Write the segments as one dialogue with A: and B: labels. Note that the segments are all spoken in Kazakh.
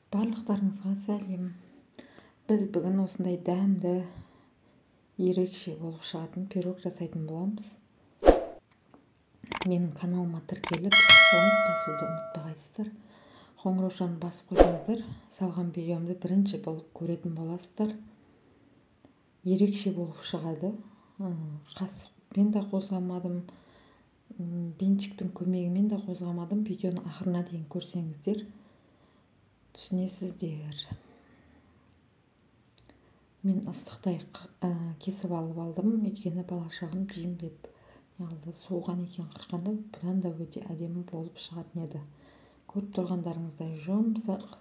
A: Барлықтарыңызға сәлем. Біз бүгін осындай дәмді, ерекше болып шығатын пирог жасайтын боламыз. Менің каналыма тіркеліп, лайк басуды ұмытпағайсыздар. Қоңыраушаны басып қойсаңыздар, салған видеомды бірінші болып көретін боласыздар. Ерекше болып шығады. Қасықпен де қозғамадым, бенчиктің көмегімен де қозғамадым. Видеоны ақырына дейін көрсеңіздер, түсінесіздер. Мен ыстықтай кесіп алып алдым, өйткені бала шағам жеймін деп алды. Суыған екен қырқанда, бұдан да өте әдемі болып шығатын еді. Көріп тұрғандарыңыздай жұмсақ,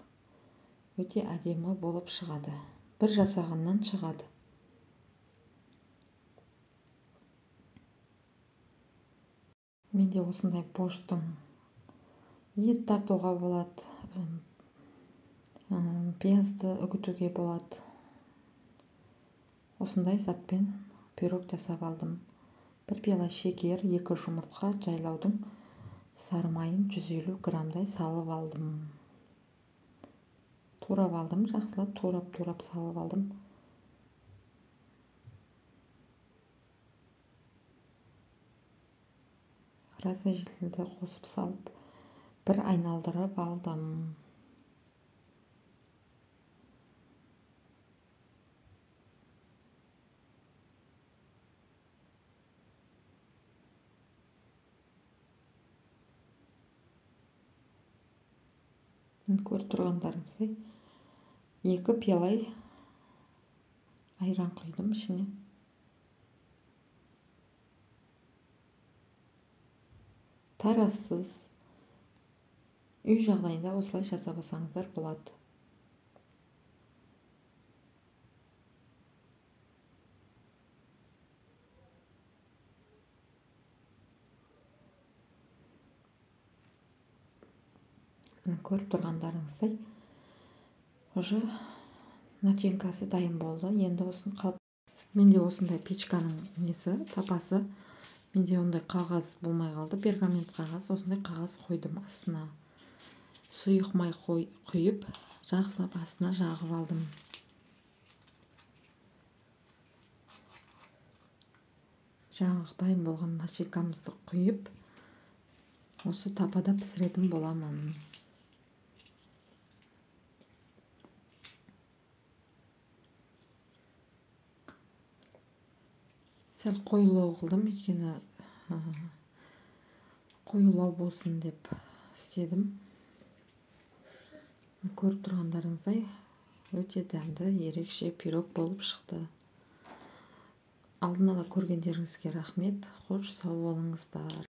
A: өте әдемі болып шығады. Бір жасағаннан шығады. Менде осындай поштың ет тартуға болады, пиязды үгітуге болады. Осындай затпен пирог жасап алдым. Бір пиала шекер, 2 жұмыртқа, жайлаудың сары майын 150 грамдай салып алдым. Турап алдым, жақсылап турап салып алдым. Разжижителді қосып салып, бір айналдырып алдым. Көріп тұрғандарыңыздай 2 пиалай айран құйдым ішіне. Таразсыз үй жағдайында осылай жасап алсаңыздар болады. Көріп тұрғандарыңыздай уже начинкасы дайын болды. Енді осын қалып. Менде осындай печканың несі, тапасы. Менде ондай қағаз болмай қалды, пергамент қағаз. Осындай қағаз қойдым астына. Сұйық май құйып, жақсылап астына жағып алдым. Жаңағы дайын болған начинкамызды құйып, осы тапада пісіретін боламын. Сәл қоюлау қылдым, өйткені қоюлау болсын деп істедім. Көріп тұрғандарыңыздай өте дәмді, ерекше пирог болып шықты. Алдын ала көргендеріңізге рахмет. Қош сау болыңыздар.